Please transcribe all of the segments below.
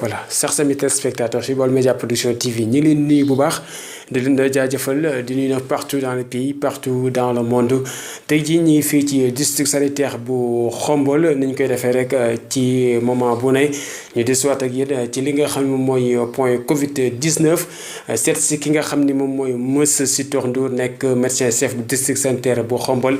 voilà sax sami téléspectateurs ci Baol Média Production TV ñi leen nuyu bu baax di leen jaajëfal di nuyu nag partout dans le pays partout dans le monde tey jii ñi ngi fii ci district sanitaire bu Xombol ni ñu koy defee rek ci moment bu ne ñu desuwaat ak yéen ci li nga xam ne moom mooy point Covid 19 seet si ki nga xam ni moom mooy monsieur Sitor Ndour nekk médecin chef du district sanitaire bu Xombol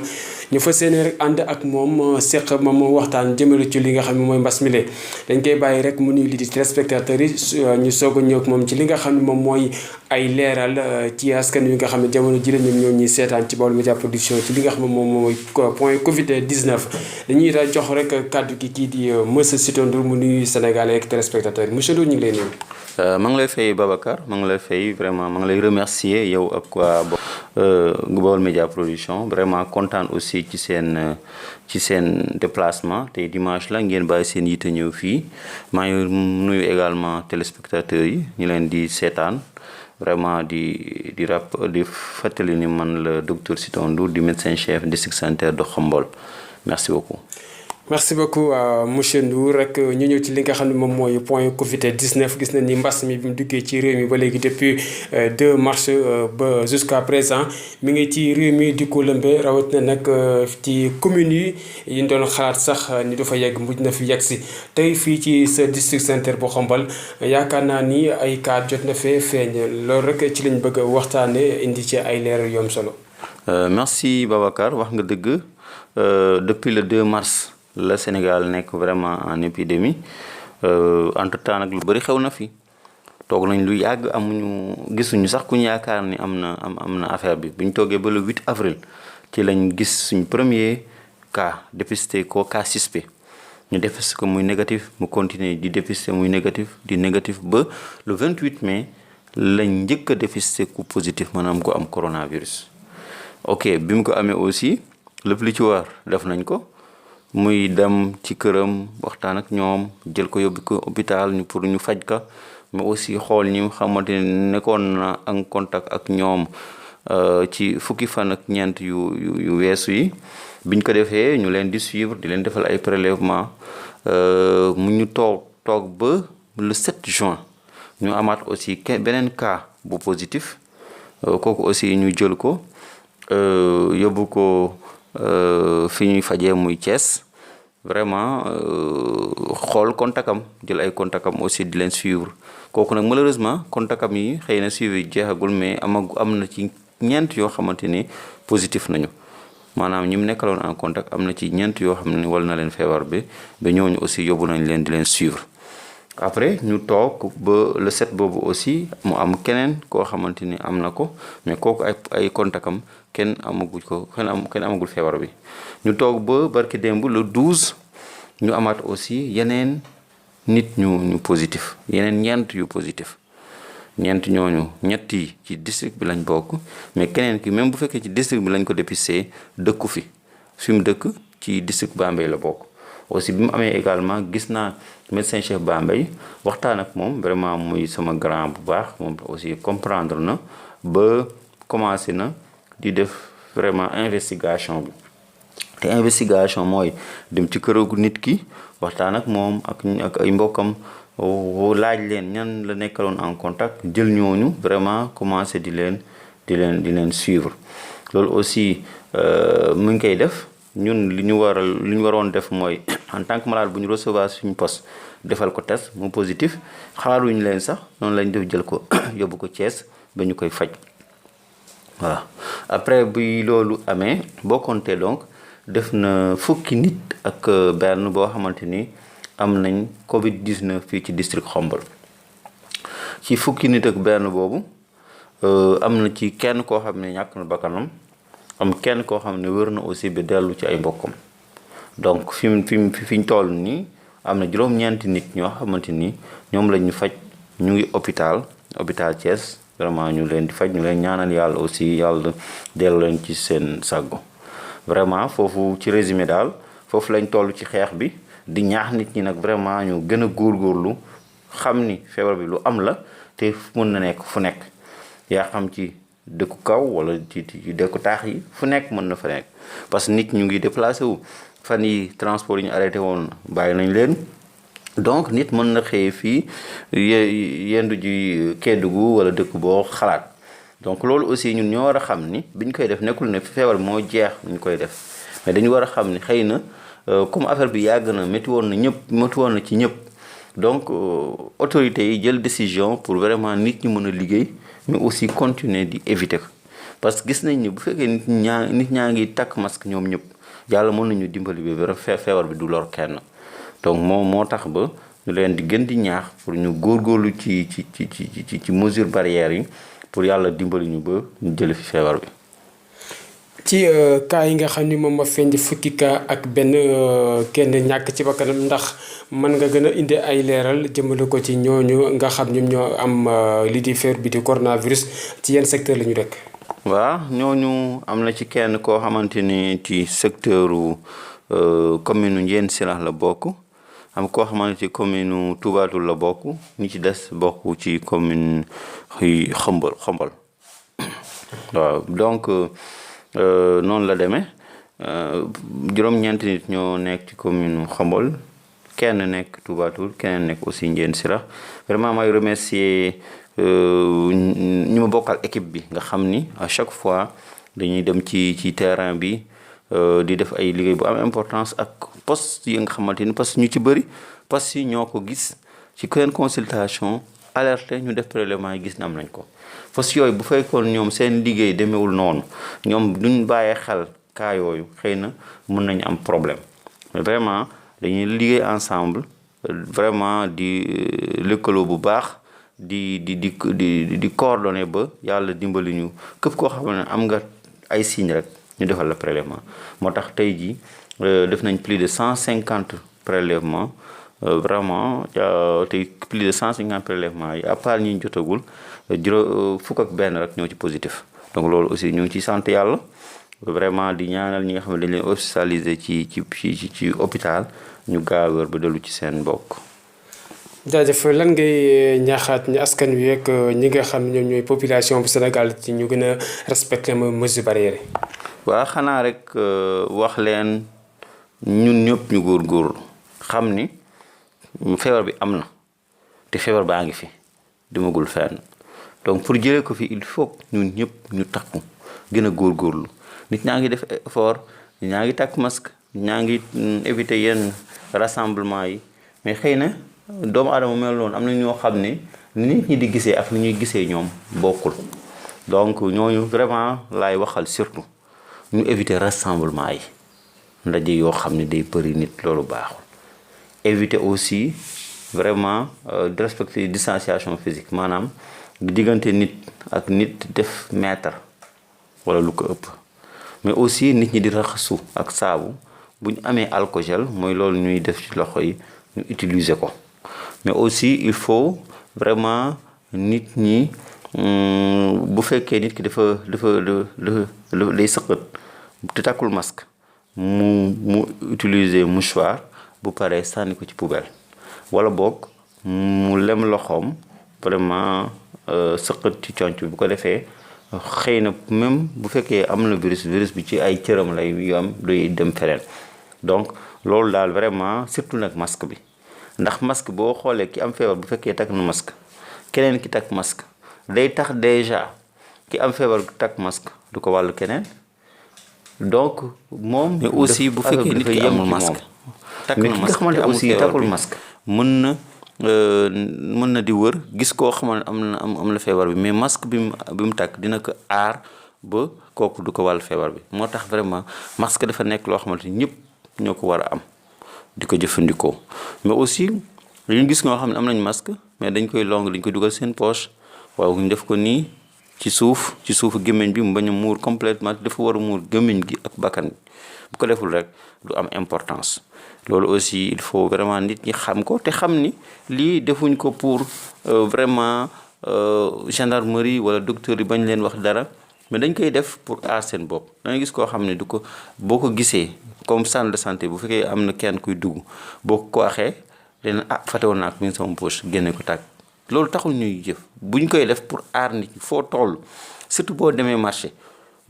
ñu fas yéene rek ànd ak moom seq moom waxtaan jëmale ci li nga xam ne mooy mbas mi le dañ koy bàyyi rek mu nuyu li di téléspectateurs yi ñu soog a ñëw ak moom ci li nga xam ne moom mooy ay leeral ci askan wi nga xam ne jamono ji la ñoom ñuy seetaan ci Baol Média Production ci li nga xam ne moom mooy point Covid 19 dañuy daal jox rek kàddu gi kii di monsieur Sitor Ndour mu nuyu Sénégalais ak téléspectateurs yi monsieur Ndour ñu ngi lay nuyu. maa ngi lay fay Babacar maa ngi lay fay vraiment maa ngi lay remercier yow ak waa Baol Média Production vraiment kontaan aussi ci seen déplacement tey dimanche la ngeen bàyyi seen yitte ñëw fii maa ngi nuyu également téléspectateurs yi ñu leen di seetaan vraiment di fàttali ni man la docteur Sitor Ndour di médecin chef district sanitaire de Xombol merci beaucoup. merci beaucoup monsieur Ndour rek ñu ñëw ci li nga xam ne moom mooy point Covid 19 gis nañ ni mbas mi bi mu duggee ci réew mi ba léegi depuis 2 mars ba jusqu'à présent mi ngi ci réew mi di ko lëmbee rawatina nag ci communes yi ñu doon xalaat sax ni dafa yegg mujj na fi yegg si tey fii ci sa district sanitaire bu Xombol yaakaar naa ni ay cas jot na fee feeñ loolu rek ci lañ bëgg a waxtaanee indi ci ay leeral yu am solo. merci Babacar wax nga dëgg depuis le 2 mars. Le Sénégal nekk vraiment en épidémie entre temps nag lu bëri xew na fi toog nañ lu yàgg amuñu gisuñu sax ku ñu yaakaar ni am na affaire bi bu ñu toogee ba le 8 avril ci lañ gis suñ premier cas dépisté ko cas suspect ñu dépisté ko muy négatif mu continuer di dépisté muy négatif ba le 28 mai lañ njëkk a dépisté ku positif maanaam ko am coronavirus. ok bi mu ko amee aussi lépp li ci war def nañ ko. muy dem ci këram waxtaan ak ñoom jël ko yóbbu ko hôpital pour ñu faj ka mais aussi xool ñi xamante ne nekkoon na en contact ak ñoom ci fukki fan ak ñeent yu weesu yi biñ ko defee ñu leen di suivre di leen defal ay prélèvement mu ñu toog ba le 7 juin ñu amaat aussi beneen cas bu positif kooku aussi ñu jël ko yóbbu ko fi ñuy fajee muy Thiès vraiment xool kontakam jël ay kontakam aussi di leen suivre kooku nag malheureusement kontakam yi xëy na suivi jeexagul mais am na ci ñeent yoo xamante ni positif nañu maanaam ñi mu nekkaloon en contact am na ci ñeent yoo xam ne wal na leen feebar bi ba ñooñu aussi yóbbu nañ leen di leen suivre après ñu toog ba le 7 boobu aussi mu am keneen koo xamante ni am na ko mais kooku ay kontakam kenn amagul feebar bi ñu toog ba barki démb le 12 ñu amaat aussi yeneen nit ñu positif yeneen ñeent yu positif ñeent ñooñu ñett yi ci district bi lañ bokk mais keneen ki même bu fekkee ci district bi lañ ko dépisté dëkku fi mu dëkk ci district Bambey la bokk aussi bi mu amee également gis naa médecin chef Bambey waxtaan ak moom vraiment muy sama grand bu baax moom aussi comprendre na ba commencé na di def vraiment investigation bi te investigation mooy dem ci këru nit ki waxtaan ak moom ak ay mbokkam laaj leen ñan la nekkaloon en contact jël ñooñu vraiment commencé di leen suivre loolu aussi mu ngi koy def ñun li ñu waroon def mooy en tant que malade bu ñu recevoir suñu poste defal ko test mu positif xaaruñu leen sax noonu lañ def jël ko yóbbu ko Thiès ba ñu koy faj voilà après bi loolu amee boo compté donc def na fukki nit ak benn boo xamante ni am nañ Covid 19 fii ci district Xombol ci fukki nit ak benn boobu am na ci kenn koo xam ne ñàkk na bakkanam am kenn koo xam ne wër na aussi bi dellu ci ay mbokkam donc fi ñu toll nii am na juróom-ñeenti nit ñoo xamante ni ñoom lañ ñu faj ñu ngi hôpital Thiès vraiment ñu leen di faj ñu leen ñaanal yàlla aussi yàlla dellu leen ci seen sàggo vraiment foofu ci résumé daal foofu lañ toll ci xeex bi di ñaax nit ñi nag vraiment ñu gën a góorgóorlu xam ni feebar bi lu am la te mën na nekk fu nekk yaa xam ci dëkku kaw wala ci dëkku taax yi fu nekk mën na fa nekk parce que nit ñu ngi déplacé wu fan yi transport yi ñu arrêté woon bàyyi nañ leen donc nit mën na xëye fii yendu ji Kédougou wala dëkk boo xalaat donc loolu aussi ñun ñoo war a xam ni biñ koy def nekkul ne feebar moo jeex ñu koy def mais dañu war a xam ni xëy na comme affaire bi yàgg na métti woon na ci ñëpp donc autorités yi jël décision pour vraiment nit ñi mën a liggéey mais aussi continuer di éviter ko parce que gis nañ ni bu fekkee nit ñaa ngi takk masque ñoom ñëpp yàlla mën nañu dimbali bi ba feebar bi du lor kenn donc moo tax ba ñu leen di gën di ñaax pour ñu góorgóorlu ci mesure barrières yi pour yàlla dimbali ñu ba ñu jële fi feebar bi. ci cas yi nga xam ni moom ma feeñ di fukki cas ak benn kenn ñàkk ci bakkanam ndax mën nga gën a indi ay leeral jëmale ko ci ñooñu nga xam ñoom ñoo am lii di feebar bi di coronavirus ci yenn secteur la ñu rek. waaw ñooñu am na ci kenn koo xamante ni ci secteuru commune Ndiéyène Sirakh la bokk am koo xamante ci commune Touba Toul la bokk ñi ci des bokk ci commune Xombol waaw donc noonu la demee juróom-ñeenti nit ñoo nekk ci commune Xombol kenn nekk Touba Toul keneen nekk aussi Ndiéyène Sirakh vraiment may remercier ñu ma bokkal équipe bi nga xam ni à chaque fois dañuy dem ci terrain bi di def ay liggéey bu am importance ak poste yi nga xamante ni parce que ñu ci bëri poste yi ñoo ko gis ci kenn consultation alerte ñu def prélèvement yi gis na am nañ ko poste yooyu bu fekkoon ñoom seen liggéey demeewul noonu ñoom duñ bàyyee xel cas yooyu xëy na mën nañu am problème mais vraiment dañuy liggéey ensemble vraiment di lëkkaloo bu baax di coordonné ba yàlla dimbali ñu képp koo xam ne am nga ay signes rek ñu defal la prélèvement moo tax tey jii def nañ plus de 150 prélèvements vraiment tey plus de 150 prélèvements yi à part ñi jotagul fukk ak benn rek ñoo ci positif donc loolu aussi ñu ngi ci sant yàlla vraiment di ñaanal ñi nga xam ne dañ leen hospitalisé ci hôpital ñu gaaw wér ba dellu ci seen mbokk. jaajëf lan ngay ñaaxaat ñi askan wi ak ñi nga xam ñoom ñooy population bu Sénégal ci ñu gën a respecté mesures barrières yi. waaw xanaa rek wax leen ñun ñëpp ñu góorgóorlu xam ni feebar bi am na te feebar baa ngi fi demagul fenn donc pour jëlee ko fi il faut ñun ñëpp ñu takku gën a góorgóorlu nit ñaa ngi def effort ñaa ngi takk masque ñaa ngi éviter yenn rassemblement yi mais xëy na. doomu aadama mel noonu am na ñoo xam ne nit ñi di gisee ak ni ñuy gisee ñoom bokkul donc ñooñu vraiment laay waxal surtout ñu éviter rassemblement yi ndaje yoo xam ne day bëri nit loolu baaxul éviter aussi vraiment de respecter distanciation physique maanaam diggante nit ak nit def mètre wala lu ko ëpp mais aussi nit ñi di raxasu ak saabu bu ñu amee alcogel mooy loolu ñuy def ci loxo yi ñu utiliser ko mais aussi il faut vraiment nit ñi bu fekkee nit ki dafa day sëqat te takkul masque mu utiliser mouchoir bu paree sànni ko ci poubelle wala boog mu lem loxoom vraiment sëqat ci conc bi bu ko defee xëy na même bu fekkee am na virus bi ci ay cëram lay yom doy dem feneen donc loolu daal vraiment surtout nag masque bi ndax masque boo xoolee ki am feebar bu fekkee takk na masque keneen ki takk masque day tax déjà ki am feebar takk masque du ko wàllu keneen donc moom. mais aussi bu fekkee nit ki amul masque. takk na masque mais ki nga xamante aussi takkul masque. mën na di wër gis koo xamante am na feebar bi mais masque bi mu takk dina ko aar ba kooku du ko wàllu feebar bi moo tax vraiment masque dafa nekk loo xamante ni ñëpp ñoo ko war a am. di ko jëfandikoo mais aussi dañu gis ñoo xam ne am nañ masque mais dañ koy dañ koy dugal seen poche waaw ñu def ko nii ci suufu gémmiñ bi mu bañ a muur complètement dafa war a muur gémmiñ gi ak bakkan bi bu ko deful rek du am importance loolu aussi il faut vraiment nit ñi xam ko te xam ni lii defuñ ko pour vraiment gendarmerie wala docteur yi bañ leen wax dara mais dañ koy def pour aar seen bopp da nga gis koo xam ne du ko boo ko gisee comme centre de santé bu fekkee am na kenn kuy dugg boo ko waxee dina fàttewoon naa ko mi ngi sama poche génne ko tàgg loolu taxul ñuy jëf bu ñu koy def pour aar nit ñi foo toll surtout boo demee marché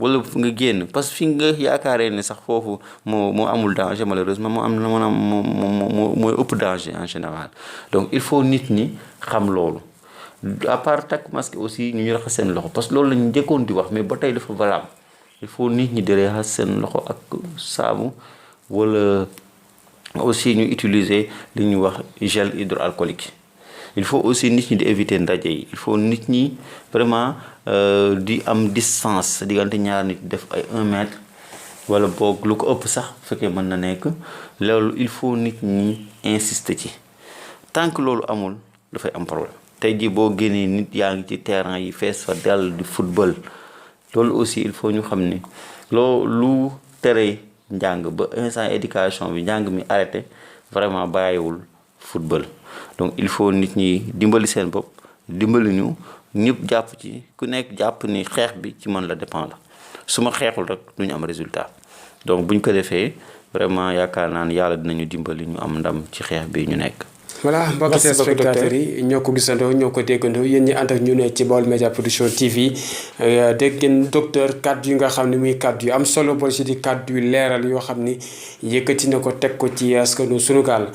wala nga génn parce que fi nga yaakaaree ne sax foofu moo amul danger malheureusement mooy ëpp danger en général. Donc il faut nit ñi xam loolu à part takk masque aussi ñu raxas seen loxo parce que loolu lañu njëkkoon di wax mais ba tey dafa valable. Il faut nit ñi di raxas seen loxo ak saabu wala aussi ñu utiliser li ñuy wax gel hydroalcoolique. Il faut aussi nit ñi di éviter ndaje yi il faut nit ñi vraiment di am distance diggante ñaar nit def ay 1 mètre wala boog lu ko ëpp sax bu fekkee mën na nekk loolu il faut nit ñi insister ci tant que loolu amul dafay am problème. tey jii boo génnee nit yaa ngi ci terrain yi fees fa dell di football loolu aussi il faut ñu xam ni lu tere njàng ba instant éducation bi njàng mi arrêté vraiment bàyyiwul football. Donc il faut nit ñi dimbali seen bopp dimbali ñu ñëpp jàpp ci ku nekk jàpp ni xeex bi ci man la dépendre su ma xeexul rek du ñu am résultat donc buñ ko defee vraiment yaakaar naa ne yàlla dinañu dimbali ñu am ndam ci xeex bi ñu nekk. voilà mbokki téléspectateurs yi ñoo ko gisandoo ñoo ko déggandoo yéen ñi ànd ak ñu ne ci Baol Média Production TV dégg ngeen docteur kàddu yi nga xam ne muy kàddu yu am solo boo si di kàddu yu leeral yoo xam ni yëkkati na ko teg ko ci askanu Sunugaal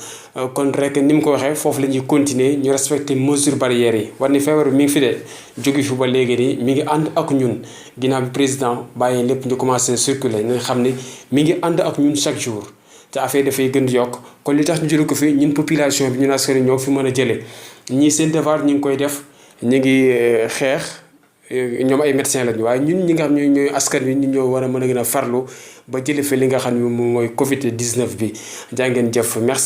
kon rek ni mu ko waxee foofu la ñuy continuer ñu respecter mesures barrières yi war ni feebar bi mi ngi fi de jóge fi ba léegi nii mi ngi ànd ak ñun ginnaaw bi président bàyyi lépp ñu commencé circuler nga xam ne mi ngi ànd ak ñun chaque jour. te affaire dafay gën di yokk kon li tax ñu jëlee ko fi ñun population bi ñun askan ñoo fi mën a jëlee ñii seen devoir ñu ngi koy def ñu ngi xeex ñoom ay médecins lañu waaye ñun ñi nga xam ne ñooy askan wi ñu ñoo war a mën a gën a farlu ba jëlee fi li nga xam ne moom mooy Covid 19 bi jaa ngeen jëf merci.